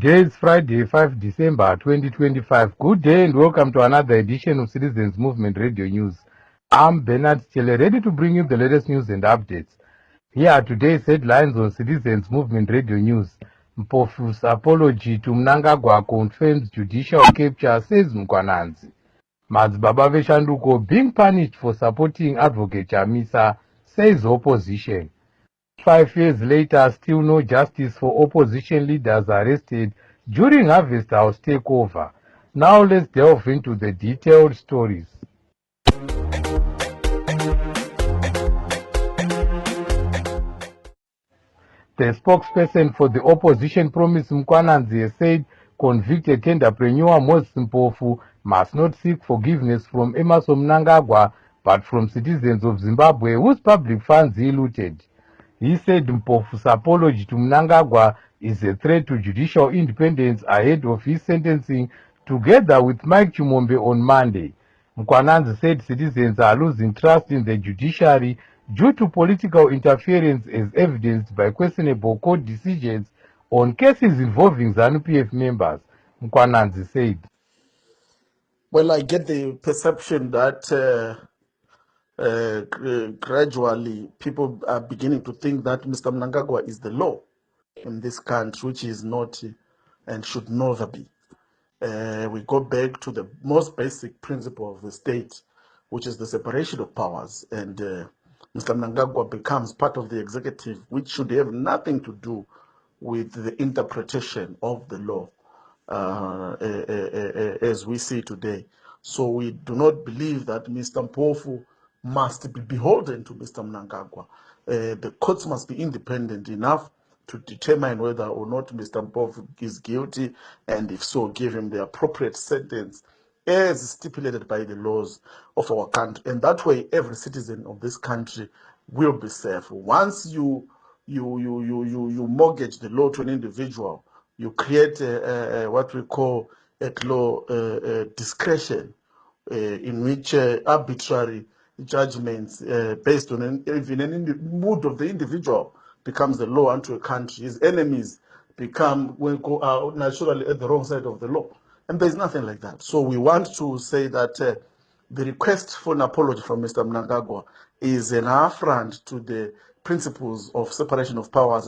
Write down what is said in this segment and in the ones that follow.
Today is Friday, 5 December 2025. Good day and welcome to another edition of Citizens Movement Radio News. I'm Bernard Chele, ready to bring you the latest news and updates. Here are today's headlines on Citizens Movement Radio News. Mpofu's apology to Mnangagwa confirms judicial capture, says Mkwananzi. Madzibaba Veshanduko being punished for supporting Advocate Chamisa, says opposition. 5 years later, still no justice for opposition leaders arrested during Harvest House takeover. Now let's delve into the detailed stories. The spokesperson for the opposition, Promise Mkwananzi, said convicted tenderpreneur Moses Mpofu must not seek forgiveness from Emmerson Mnangagwa but from citizens of Zimbabwe whose public funds he looted. He said Mpofu's apology to Mnangagwa is a threat to judicial independence ahead of his sentencing together with Mike Chimombe on Monday. Mkwananzi said citizens are losing trust in the judiciary due to political interference as evidenced by questionable court decisions on cases involving ZANU-PF members. Mkwananzi said, well, I get the perception that gradually people are beginning to think that Mr. Mnangagwa is the law in this country, which is not and should never be. We go back to the most basic principle of the state, which is the separation of powers. And Mr. Mnangagwa becomes part of the executive, which should have nothing to do with the interpretation of the law as we see today. So we do not believe that Mr. Mpofu must be beholden to Mr. Mnangagwa. The courts must be independent enough to determine whether or not Mr. Mpofu is guilty, and if so, give him the appropriate sentence as stipulated by the laws of our country. And that way, every citizen of this country will be safe. Once you mortgage the law to an individual, you create what we call at law discretion, in which arbitrary judgments based on even any mood of the individual becomes the law unto a country. His enemies become naturally at the wrong side of the law. And there's nothing like that. So we want to say that the request for an apology from Mr. Mnangagwa is an affront to the principles of separation of powers,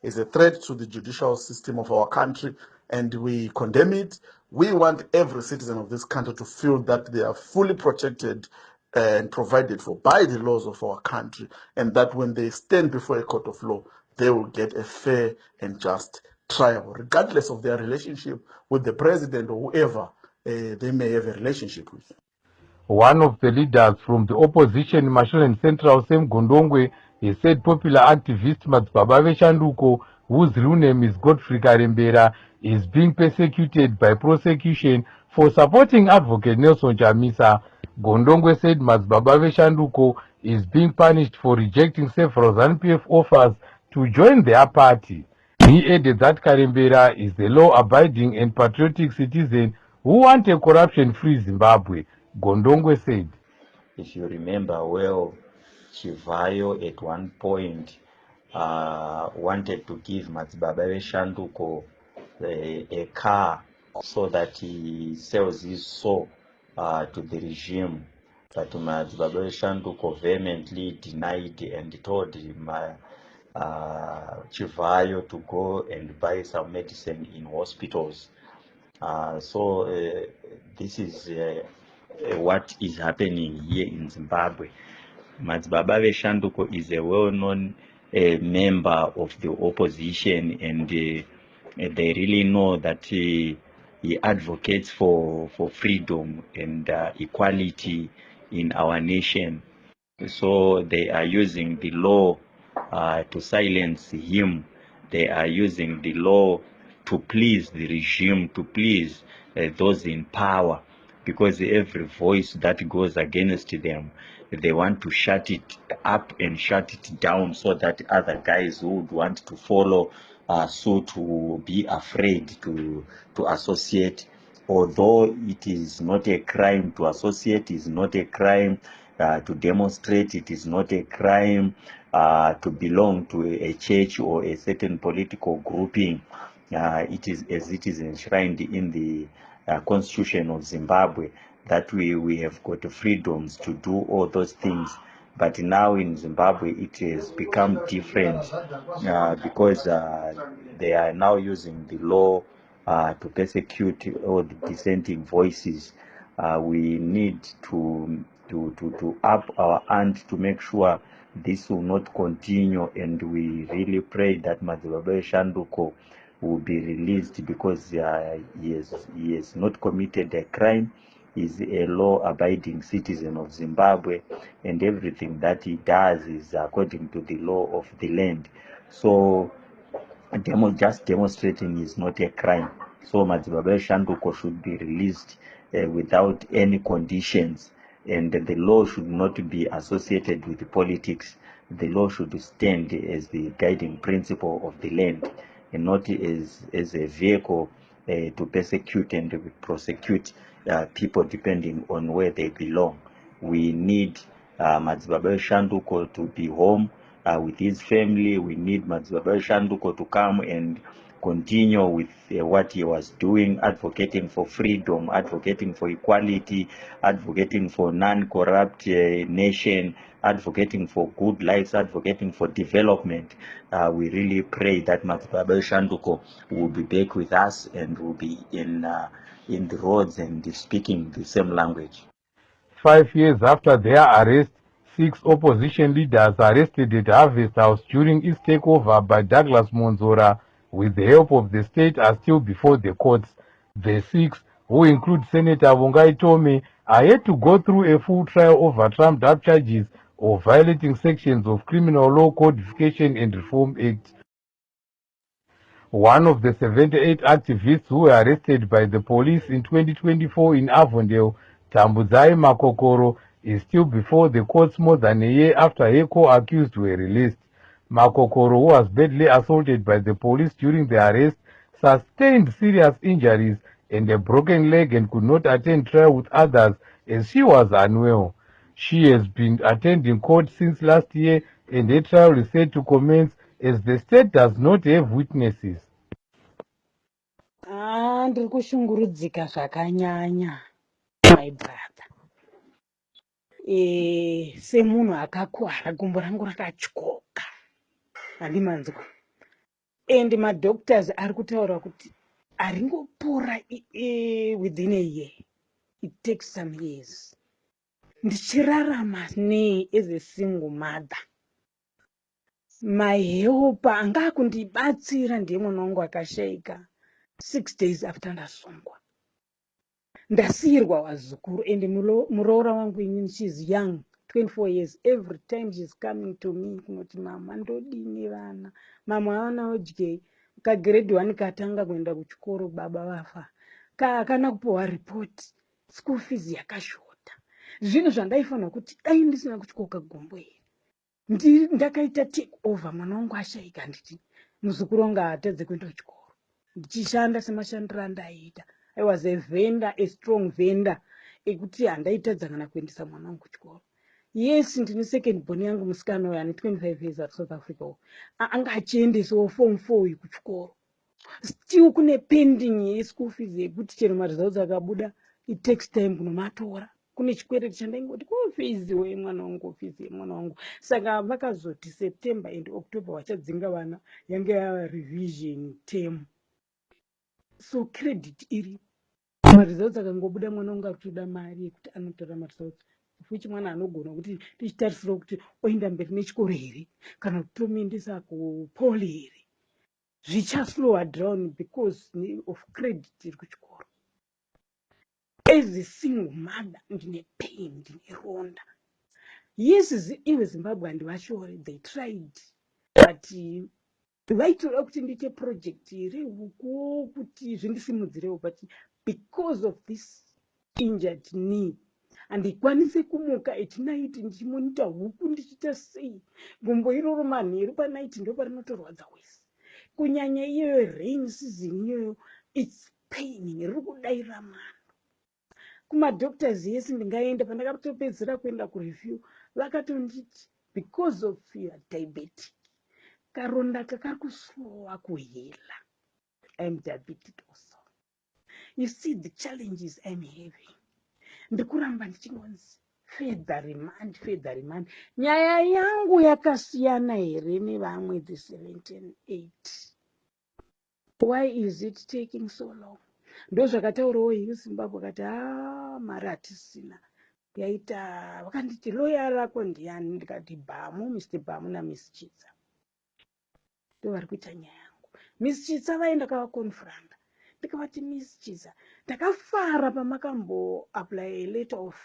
is a threat to the judicial system of our country, and we condemn it. We want every citizen of this country to feel that they are fully protected and provided for by the laws of our country, and that when they stand before a court of law, they will get a fair and just trial, regardless of their relationship with the president or whoever they may have a relationship with. one of the leaders from the opposition, Mashonaland Central, Sam Gondongwe, he said popular activist Madzibaba Veshanduko, whose real name is Godfrey Karembera, is being persecuted by prosecution for supporting Advocate Nelson Chamisa. Gondongwe said Madzibaba Veshanduko is being punished for rejecting several ZANU-PF offers to join their party. He added that Karembera is a law-abiding and patriotic citizen who wants a corruption-free Zimbabwe. Gondongwe said, if you remember well, Chivayo at one point wanted to give Madzibaba Veshanduko a car so that he sells his soul to the regime. But Madzibaba Veshanduko vehemently denied and told him, Chivayo to go and buy some medicine in hospitals. So this is what is happening here in Zimbabwe. Madzibaba Veshanduko is a well-known member of the opposition, and they really know that he advocates for freedom and equality in our nation. So they are using the law to silence him. They are using the law to please the regime, to please those in power, because every voice that goes against them, they want to shut it up and shut it down, so that other guys who would want to follow suit will be afraid to associate. Although it is not a crime to associate, it is not a crime to demonstrate, it is not a crime to belong to a church or a certain political grouping. it is enshrined in the constitution of Zimbabwe that we have got freedoms to do all those things. But now in Zimbabwe it has become different because they are now using the law to persecute all the dissenting voices. We need to up our hand to make sure this will not continue, and we really pray that Madzibabe Shanduko will be released because he has not committed a crime. He's a law-abiding citizen of Zimbabwe, and everything that he does is according to the law of the land. So just demonstrating is not a crime. So Madzibabe Shanduko should be released without any conditions, and the law should not be associated with politics. The law should stand as the guiding principle of the land, and not as a vehicle to persecute and prosecute people depending on where they belong. We need Madzibabe Shanduko to be home with his family. We need Madzibabe Shanduko to come and continue with what he was doing, advocating for freedom, advocating for equality, advocating for non-corrupt nation, advocating for good lives, advocating for development. We really pray that Madzibabe Shanduko will be back with us and will be in the roads and speaking the same language. 5 years after their arrest, 6 opposition leaders arrested at Harvest House during its takeover by Douglas Monzora with the help of the state are still before the courts. The 6, who include Senator Vongai Tome, are yet to go through a full trial over trumped-up charges of violating sections of Criminal Law Codification and Reform Act. One of the 78 activists who were arrested by the police in 2024 in Avondale, Tambudzai Makokoro, is still before the courts more than a year after her co-accused were released. Makokoro, who was badly assaulted by the police during the arrest, sustained serious injuries and a broken leg and could not attend trial with others as she was unwell. She has been attending court since last year and her trial is set to commence as the state does not have witnesses. Ndiri kushungurudzika zvakanyanya my brother. Semunhu akakuwara gumbo rangu rakatyoka, handimanzwa. And madoctors ari kutaura kuti haringopora within a year. It takes some years. Ndichirarama nei as a single mother. My helper anga kundibatsira ndiye mwana wangu akashaika 6 days after ndasungwa. Ndasiyirwa wazukuru and muroora wangu inini, she's young, 24 years. Every time she's coming to me kunoti mama ndodini vana, mama havana odyei. Kagrade 1 katanga kuenda kuchikoro baba vafa, kaakana kupiwa report, school fees yakashota. Zvinhu zvandaifanira kuti dai ndisina kutyoka gumbo here ndakaita take over, mwana wangu ashaika, nditi muzukuru wangu haatadze kuenda kuchikoro, ndichishanda semashandiro andaiita. I was a vendor, a strong vendor, ekuti handaitadza kana kuendesa mwana wangu kuchikoro. Yes, ndine second born yangu musikana uyo ane 25 years ari South Africa, anga achiendesawo form 4 uyu kuchikoro. Still kune pending yeschool fees yekuti chero maresults akabuda, it takes time kunomatora. Kune chikwereti chandaingoti kofizi wemwana wangu, ofizi yemwana wangu. Saka vakazoti September and October vachadzinga vana, yange yava revision term. So credit iri maresults akangobuda, mwana wangu akutoda mari yekuti anotora maresults, fuchi mwana anogona kuti tichitarisira kuti oenda mberi nechikoro here kana kuti tomuendesa kupoli here. Zvichaslowa down because of credit iri kuchikoro. As a single mother, ndine pain, ndine ronda. Yes, ive Zimbabwe handivashore, they tried, but vaitoda kuti ndiite project rehuko kuti zvindisimudzirewo, but because of this injured knee handikwanise kumuka at night ndichimonita huku ndichiita sei. Gumbo iroro manheru panight ndo parinotorwadza wese, kunyanya iyoyo rain season iyoyo, its paining, riri kudaira mwana. Kumadoctors yesi ndingaenda, pandakatopedzera kuenda kureview vakatonditi because of your diabetic, karonda kakari kuslowa kuhela I'm diabetic also. You see the challenges I'm having. Ndikuramba ndichingonzi fedha remand. Nyaya yangu yakasiyana here nevamwe the 7-8. Why is it taking so long? Ndozvakataurawo here Zimbabwe akati mari hatisina. Yaita vakanditi loya rako ndiani? Ndikati Bhamu, Mr. Bhamu naMiss Chitsa. Ndovari kuita nyaya yangu. Miss Chitsa vaenda kavakonfuranda. Ndikavati Miss Chitsa, ndakafara pamakambo apply a letter of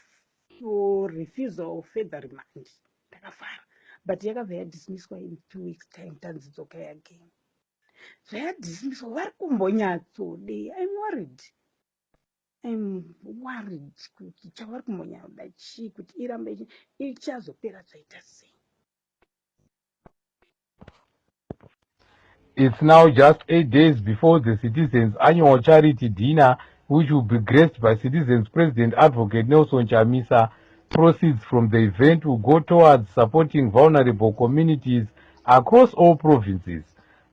refusal of further remand. Ndakafara. But yakabva yadismisswa in 2 weeks time tanzidzoka again. Zvayadismisswa vari kumbonyatsodei. I'm worried kuti chavari kumbonyatsodei chii kuti irambe ichazopera zvaita sei. It's now just 8 days before the Citizens' Annual Charity Dinner, which will be graced by Citizens President Advocate Nelson Chamisa. Proceeds from the event will go towards supporting vulnerable communities across all provinces.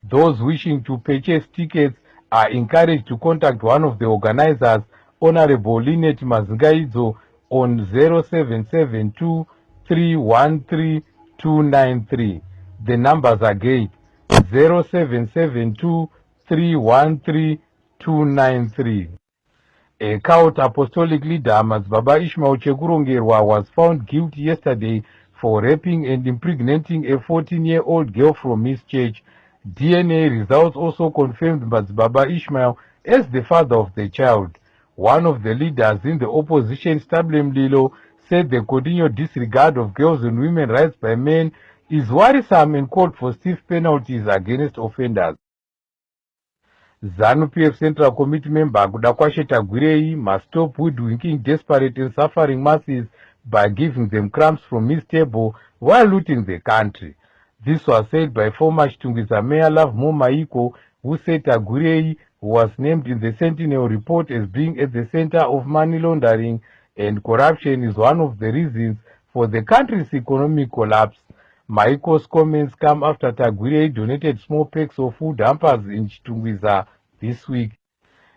Those wishing to purchase tickets are encouraged to contact one of the organizers, Honorable Lynette Mazingaidzo, on 0772 313 293. The numbers again: 0772 313 293. A cult apostolic leader, Madzibaba Ishmael Chekurongerwa, was found guilty yesterday for raping and impregnating a 14-year-old girl from his church. DNA results also confirmed Madzibaba Ishmael as the father of the child. One of the leaders in the opposition, Stable Mlilo, said the continued disregard of girls' and women's rights by men is worrisome and called for stiff penalties against offenders. ZANU-PF Central Committee member Kudakwashe Tagwirei must stop hoodwinking desperate and suffering masses by giving them crumbs from his table while looting the country. This was said by former Chitungwiza Mayor Love Maiko, who said Tagwirei, who was named in the Sentinel report as being at the center of money laundering and corruption, is one of the reasons for the country's economic collapse. Maiko's comments come after Tagwirei donated small packs of food hampers in Chitungwiza this week.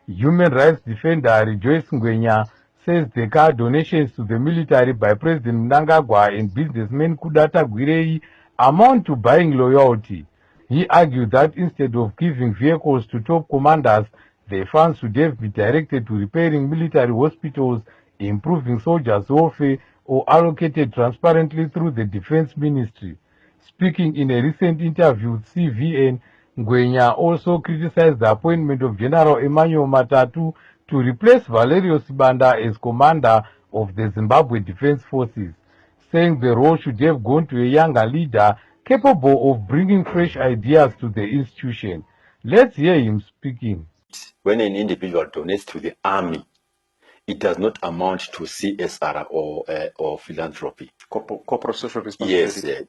Human rights defender Rejoice Ngwenya says the car donations to the military by President Mnangagwa and businessman Kuda Tagwirei amount to buying loyalty. He argued that instead of giving vehicles to top commanders, the funds should have been directed to repairing military hospitals, improving soldiers' welfare, or allocated transparently through the Defense Ministry. Speaking in a recent interview with CVN, Ngwenya also criticized the appointment of General Emmanuel Matatu to replace Valerio Sibanda as commander of the Zimbabwe Defense Forces, saying the role should have gone to a younger leader capable of bringing fresh ideas to the institution. Let's hear him speaking. When an individual donates to the army, it does not amount to CSR or philanthropy. Corporate social responsibility. Yes,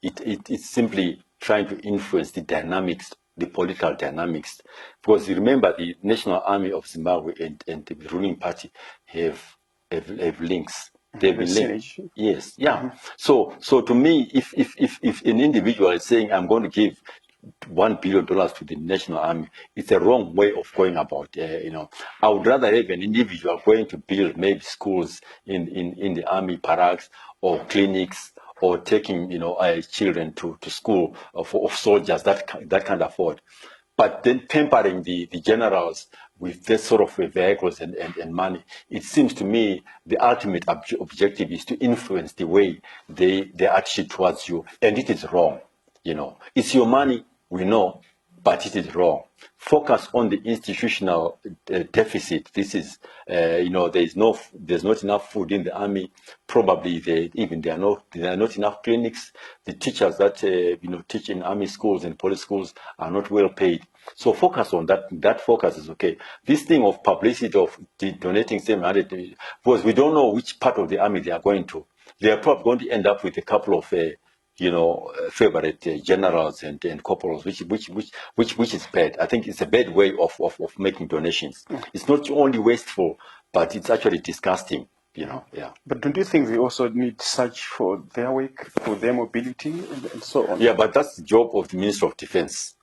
it's simply trying to influence the dynamics, the political dynamics. Because you remember the National Army of Zimbabwe and the ruling party have links. They've been linked. Yes, yeah. So to me, if an individual is saying, I'm going to give $1 billion to the National Army, it's a wrong way of going about. I would rather have an individual going to build maybe schools in the army barracks or clinics, or taking children to school of soldiers that can't afford. But then pampering the generals with this sort of vehicles and money, it seems to me the ultimate objective is to influence the way they attitude towards you, and it is wrong. It's your money, we know, but it is wrong. Focus on the institutional deficit. This is, there's not enough food in the army. Probably there are not enough clinics. The teachers that teach in army schools and police schools are not well paid. So focus on that. That focus is okay. This thing of publicity of donating 700, because we don't know which part of the army they are going to. They are probably going to end up with a couple of favorite generals and corporals, which is bad. I think it's a bad way of making donations. It's not only wasteful, but it's actually disgusting. Yeah. But don't you think they also need such for their work, for their mobility, and so on? Yeah, but that's the job of the Minister of Defense.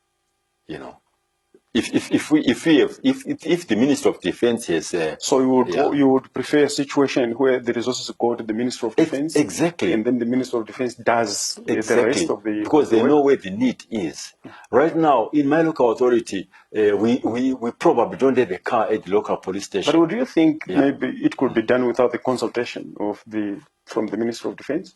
if the Minister of Defense has So yeah. you would prefer a situation where the resources go to the Minister of Defense, exactly, and then the Minister of Defense does the rest of the because they work? know where the need is. Right now, in my local authority, we probably don't have a car at the local police station. But do you think Yeah. maybe it could be done without the consultation from the Minister of Defense?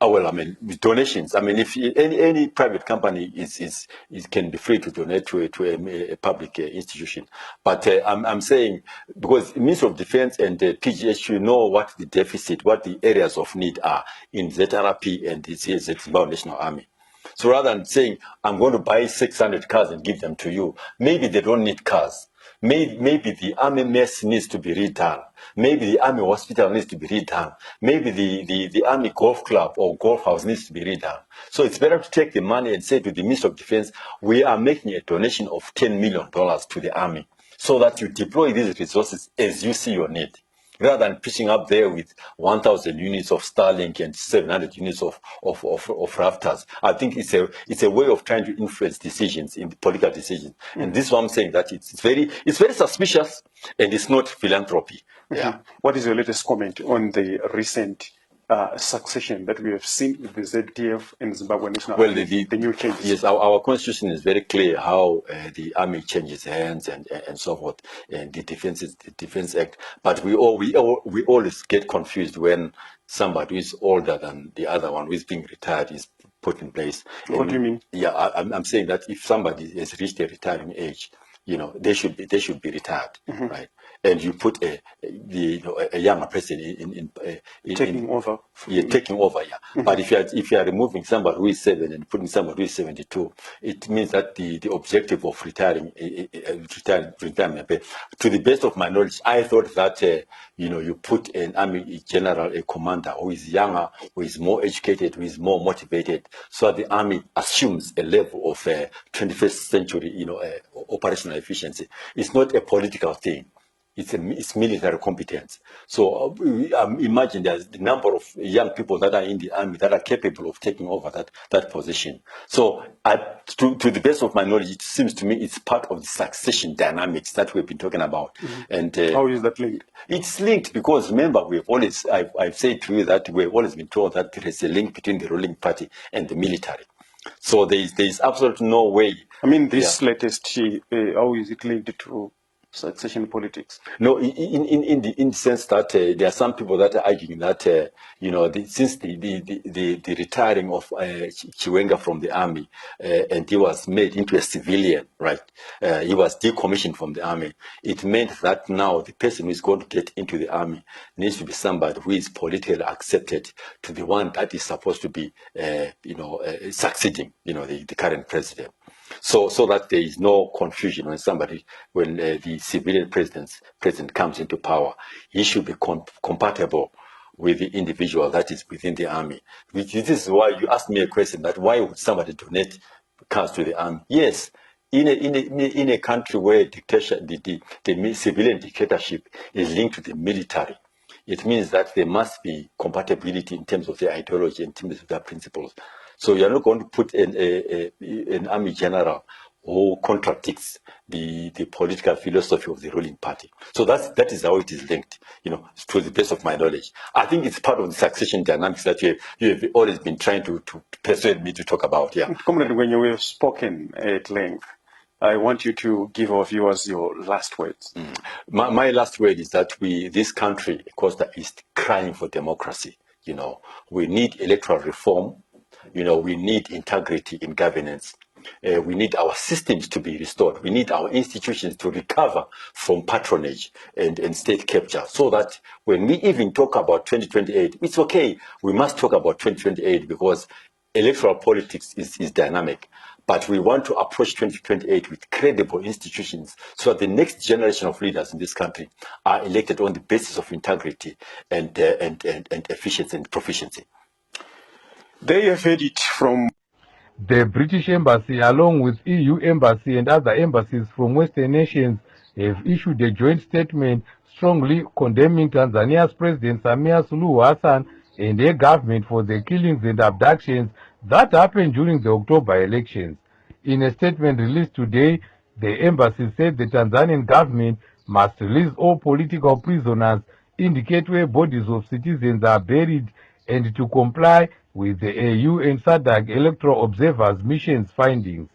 Well, I mean, with donations. I mean, if any private company is can be free to donate to a public institution, but I'm saying because the Ministry of Defense and the PGHQ know what the deficit, what the areas of need are in ZRP and the Zimbabwe National Army. So rather than saying I'm going to buy 600 cars and give them to you, maybe they don't need cars. Maybe the army mess needs to be redone. Maybe the army hospital needs to be redone. Maybe the army golf club or golf house needs to be redone. So it's better to take the money and say to the Minister of Defense, we are making a donation of $10 million to the army so that you deploy these resources as you see your need, rather than pushing up there with 1,000 units of Starlink and 700 units of rafters. I think it's a way of trying to influence decisions in the political decisions. And this is why I'm saying that it's very suspicious and it's not philanthropy. Yeah. What is your latest comment on the recent succession that we have seen with the ZDF and Zimbabwe National Army, the new changes? Yes, our constitution is very clear how the army changes hands and so forth, and the Defense Act. But we always get confused when somebody who is older than the other one, who is being retired, is put in place. What do you mean? Yeah, I'm saying that if somebody has reached a retiring age, they should be retired, right? And you put a younger person in taking over. Taking over, yeah. But if you are removing somebody who is 7 and putting somebody who is 72, it means that the objective of retirement, to the best of my knowledge, I thought that you put an army general, a commander who is younger, who is more educated, who is more motivated, so the army assumes a level of 21st century, operational efficiency. It's not a political thing. It's military competence. So imagine there's the number of young people that are in the army that are capable of taking over that position. So to the best of my knowledge, it seems to me it's part of the succession dynamics that we've been talking about. And how is that linked? It's linked because remember, I've said to you that we've always been told that there is a link between the ruling party and the military. So there is absolutely no way. I mean, this latest, how is it linked to succession politics? No, in the sense that there are some people that are arguing that since the retiring of Chiwenga from the army and he was made into a civilian, right? He was decommissioned from the army. It meant that now the person who is going to get into the army needs to be somebody who is politically accepted to the one that is supposed to be succeeding the current president. So that there is no confusion when the civilian president comes into power. He should be compatible with the individual that is within the army. This is why you asked me a question that why would somebody donate cars to the army? Yes, in a country where the civilian dictatorship is linked to the military, it means that there must be compatibility in terms of their ideology, in terms of their principles. So you're not going to put an army general who contradicts the political philosophy of the ruling party. So that is how it is linked, to the best of my knowledge. I think it's part of the succession dynamics that you have always been trying to persuade me to talk about. Yeah. Comrade, when you have spoken at length, I want you to give our viewers your last words. My last word is that this country, Costa, is crying for democracy. We need electoral reform. We need integrity in governance. We need our systems to be restored. We need our institutions to recover from patronage and state capture, so that when we even talk about 2028, it's okay. We must talk about 2028 because electoral politics is dynamic. But we want to approach 2028 with credible institutions so that the next generation of leaders in this country are elected on the basis of integrity and efficiency and proficiency. There you have heard it from the British Embassy, along with EU Embassy and other embassies from Western nations, have issued a joint statement strongly condemning Tanzania's President Samia Suluhu Hassan and her government for the killings and abductions that happened during the October elections. In a statement released today, The embassy said the Tanzanian government must release all political prisoners, indicate where bodies of citizens are buried, and to comply with the AU and SADC electoral observers' mission's findings.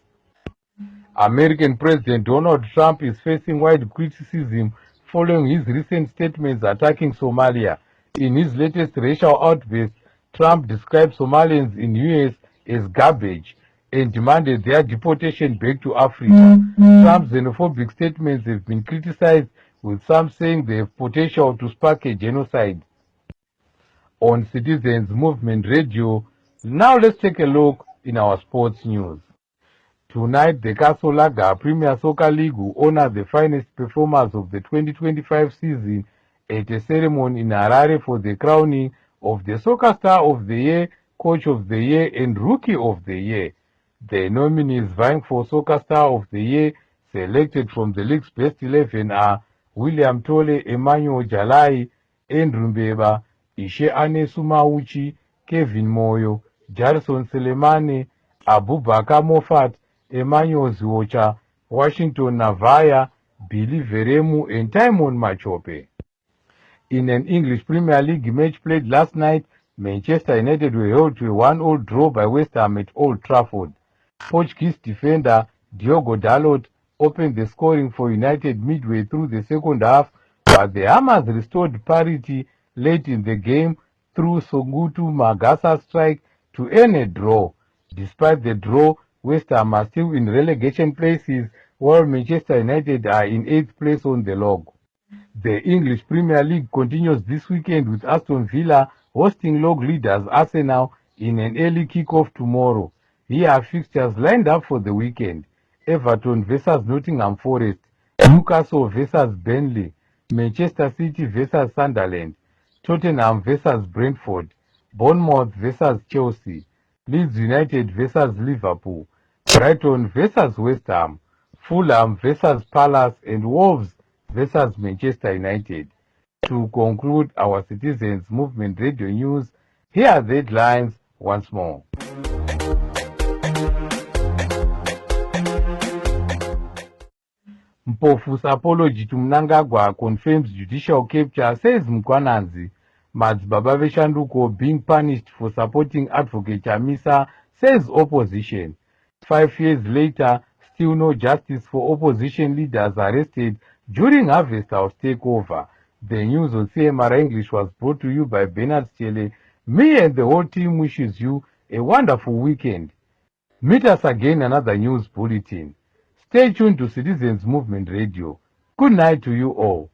American President Donald Trump is facing wide criticism following his recent statements attacking Somalia. In his latest racial outburst, Trump described Somalians in US as garbage and demanded their deportation back to Africa. Trump's xenophobic statements have been criticized, with some saying they have potential to spark a genocide. On Citizens Movement Radio, now let's take a look in our sports news. Tonight, the Kasolaga Premier Soccer League will honor the finest performers of the 2025 season at a ceremony in Harare for the crowning of the Soccer Star of the Year, Coach of the Year, and Rookie of the Year. The nominees vying for Soccer Star of the Year, selected from the league's best 11, are William Tole, Emmanuel Jalai, Andrew Mbeba, Ishe Anesu Mauchi, Kevin Moyo, Jarson Selemane, Abubakar Moffat, Emmanuel Zwocha, Washington Navaya, Billy Veremu, and Timon Machope. In an English Premier League match played last night, Manchester United were held to a 1-1 draw by West Ham at Old Trafford. Portuguese defender Diogo Dalot opened the scoring for United midway through the second half, but the Hammers restored parity late in the game through Songutu Magasa's strike to end a draw. Despite the draw, West Ham are still in relegation places, while Manchester United are in 8th place on the log. The English Premier League continues this weekend with Aston Villa hosting log leaders Arsenal in an early kick-off tomorrow. Here are fixtures lined up for the weekend: Everton vs Nottingham Forest, Newcastle vs Burnley, Manchester City vs Sunderland, Tottenham vs Brentford, Bournemouth vs Chelsea, Leeds United vs Liverpool, Brighton vs West Ham, Fulham vs Palace, and Wolves vs Manchester United. To conclude our Citizens Movement Radio News, here are the headlines once more. Mpofu's apology to Mnangagwa confirms judicial capture, says Mkwananzi. Madzibaba Veshanduko being punished for supporting Advocate Chamisa, says opposition. 5 years later, still no justice for opposition leaders arrested during Harvest House takeover. The news on CMR English was brought to you by Bernard Stele. Me and the whole team wishes you a wonderful weekend. Meet us again another news bulletin. Stay tuned to Citizens Movement Radio. Good night to you all.